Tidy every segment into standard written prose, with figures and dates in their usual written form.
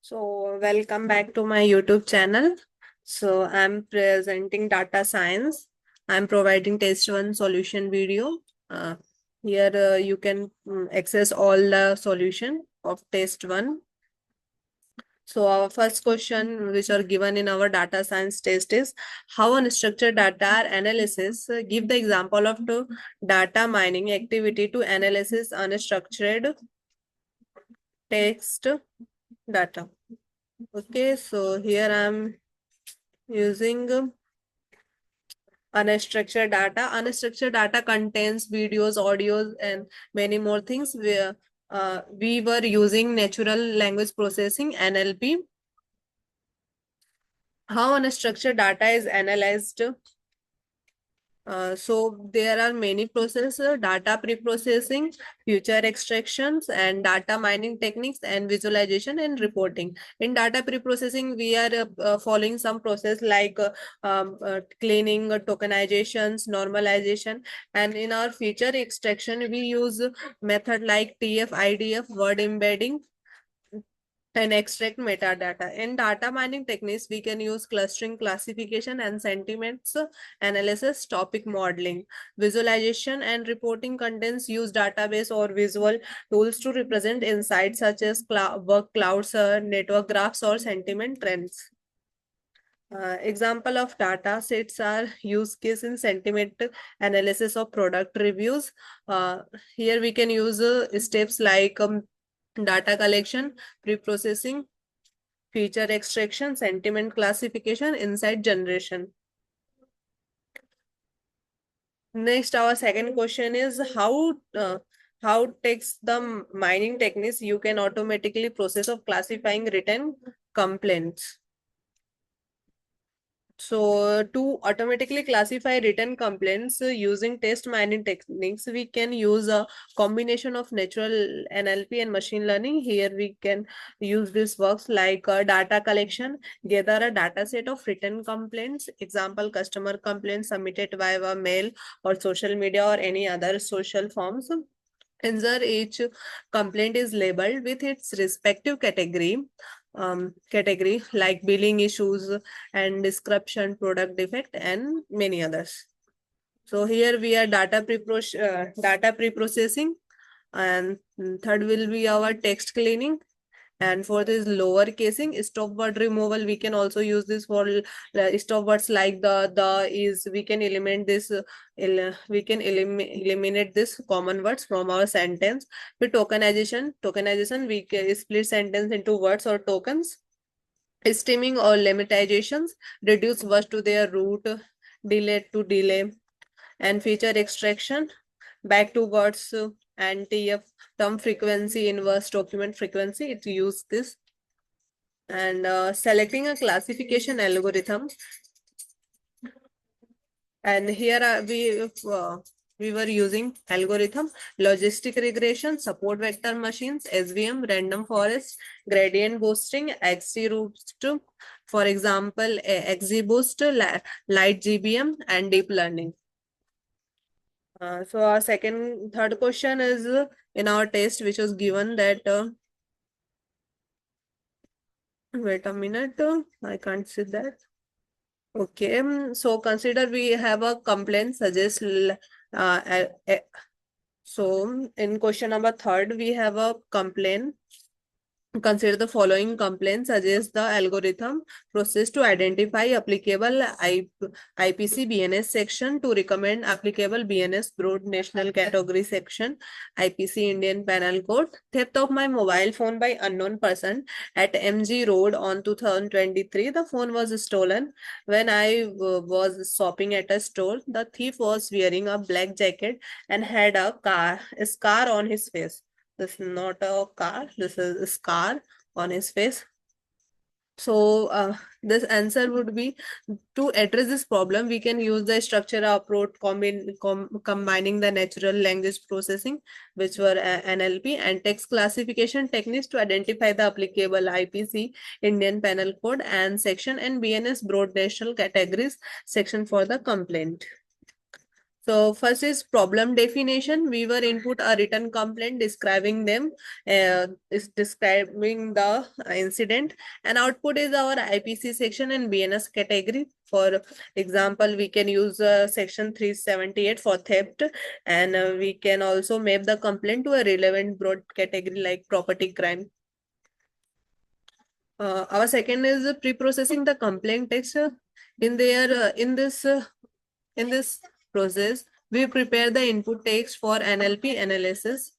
So, welcome back to my YouTube channel. So, I'm presenting data science. I'm providing test one solution video. Uh, Here you can access all the solution of test one. So, our first question, which are given in our data science test, is how unstructured data analysis. Give the example of the data mining activity to analysis unstructured text data. Okay, so here I'm using unstructured data. Unstructured data contains videos, audios, and many more things. We were using natural language processing (NLP). How unstructured data is analyzed? So there are many processes: data pre-processing, future extractions, and data mining techniques, and visualization and reporting. In data pre-processing, we are following some process like cleaning, tokenizations, normalization, and in our feature extraction, we use method like TF, IDF, word embedding, and extract metadata. In data mining techniques, we can use clustering, classification, and sentiments analysis, topic modeling. Visualization and reporting contents use database or visual tools to represent insights such as work clouds, network graphs, or sentiment trends. Example of data sets are use case in sentiment analysis of product reviews. Here we can use steps like data collection, pre-processing, feature extraction, sentiment classification, insight generation. Next, our second question is how takes the mining techniques you can automatically process of classifying written complaints. So to automatically classify written complaints using test mining techniques, we can use a combination of natural NLP and machine learning. Here we can use this works like data collection, gather a data set of written complaints, example customer complaints submitted via mail or social media or any other social forms. Insert each complaint is labeled with its respective category like billing issues and description, product defect, and many others. So here we are data pre-processing, and third will be our text cleaning, and fourth is lower casing, stop word removal. We can also use this for stop words like the is. We can eliminate this. We can eliminate this common words from our sentence. With tokenization, we can split sentence into words or tokens. Stemming or limitations, reduce words to their root, delay, and feature extraction, back to words and TF, term frequency, inverse document frequency. It use this. And selecting a classification algorithm. And here we were using algorithm, logistic regression, support vector machines, SVM, random forest, gradient boosting, XGBoost, for example, XGBoost, light GBM, and deep learning. So our third question is in our test, which was given that, wait a minute, I can't see that. Okay, so consider we have a complaint suggest, so in question number third, we have a complaint. Consider the following complaints suggest the algorithm process to identify applicable IPC BNS section to recommend applicable BNS broad national category section, IPC Indian Penal Code. Theft of my mobile phone by unknown person at MG Road on 2023. The phone was stolen when I was shopping at a store. The thief was wearing a black jacket and had a scar on his face. This is not a car, this is a scar on his face. So this answer would be, to address this problem, we can use the structure approach combining the natural language processing, which were NLP, and text classification techniques to identify the applicable IPC Indian Penal Code and section, and BNS broad national categories section for the complaint. So first is problem definition. We were input a written complaint describing them, is describing the incident, and output is our IPC section and BNS category. For example, we can use section 378 for theft, and we can also map the complaint to a relevant broad category like property crime. Our second is pre-processing the complaint text. In this process, we prepare the input text for NLP analysis,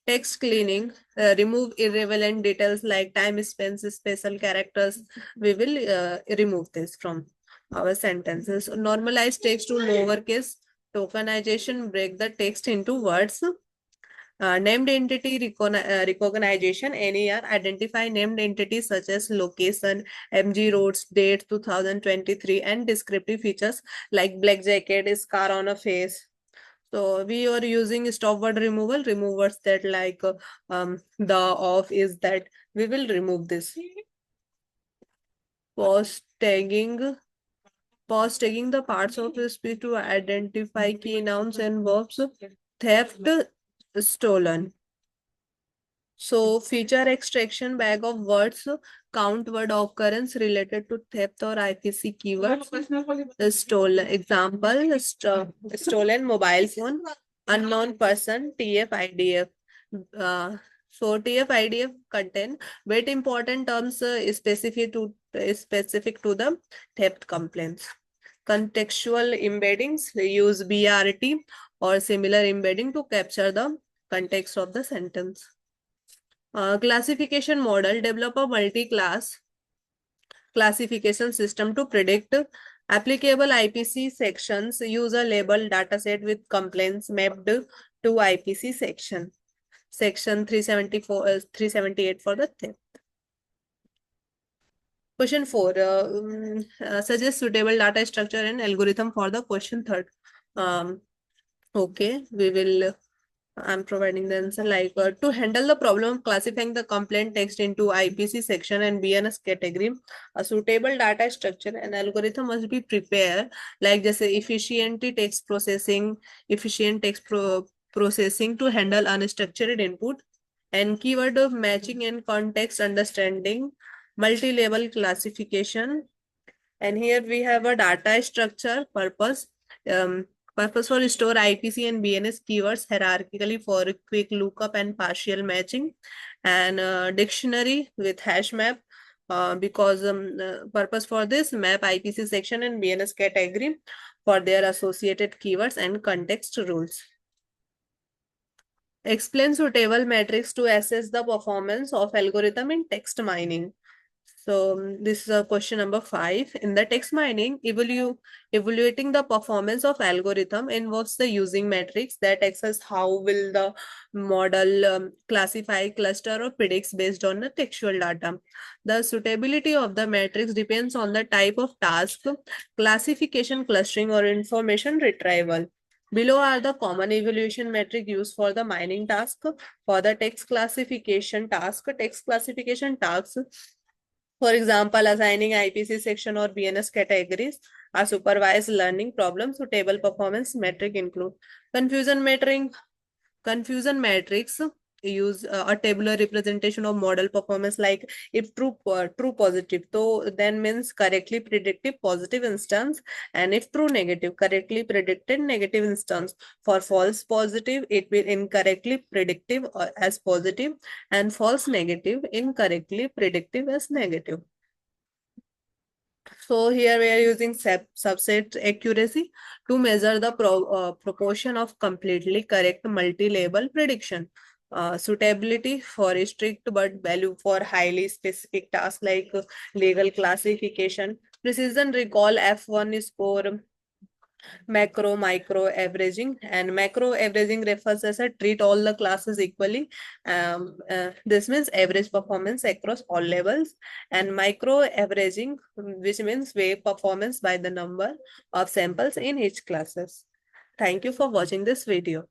text cleaning, remove irrelevant details like time spent, special characters. We will remove this from our sentences. Normalize text to lowercase. Tokenization, break the text into words. Named entity recognition, NER, identify named entities such as location, MG roads, date 2023, and descriptive features like black jacket, scar on a face. So we are using stop word removal, remove words that like the, of, is, that. We will remove this. Pause tagging the parts of the speech to identify key nouns and verbs. Theft, stolen. So feature extraction, bag of words, count word occurrence related to theft or IPC keywords. Stolen, example, stolen mobile phone, unknown person, TF-IDF. So TF-IDF contain very important terms specific to the theft complaints. Contextual embeddings, use BRT or similar embedding to capture the context of the sentence. Classification model, develop a multi-class classification system to predict applicable IPC sections. Use a label dataset with complaints mapped to IPC section. Section 374, 378 for the theft. Question 4. Suggest suitable data structure and algorithm for the question 3rd. Okay, we will I'm providing the answer like to handle the problem of classifying the complaint text into IPC section and BNS category, a suitable data structure and algorithm must be prepared, like just efficient text processing, processing to handle unstructured input, and keyword of matching and context understanding, multi-level classification. And here we have a data structure purpose. Purpose for store IPC and BNS keywords hierarchically for quick lookup and partial matching, and dictionary with hash map, because purpose for this map IPC section and BNS category for their associated keywords and context rules. Explain suitable metrics to assess the performance of algorithm in text mining. So this is question number 5. In the text mining, evaluating the performance of algorithm involves the using metrics that assess how will the model classify, cluster, or predicts based on the textual data. The suitability of the metrics depends on the type of task, classification, clustering, or information retrieval. Below are the common evaluation metric used for the mining task. For the text classification task, for example, assigning IPC section or BNS categories, a supervised learning problem, suitable performance metric include confusion matrix, use a tabular representation of model performance, like if true positive, so then means correctly predicted positive instance, and if true negative, correctly predicted negative instance. For false positive, it will incorrectly predictive as positive, and false negative, incorrectly predictive as negative. So here we are using subset accuracy to measure the proportion of completely correct multi-label prediction. Suitability for a strict but value for highly specific tasks like legal classification. Precision recall, F1 score, macro, micro averaging, and macro averaging refers as a treat all the classes equally. This means average performance across all levels, and micro averaging, which means weigh performance by the number of samples in each classes. Thank you for watching this video.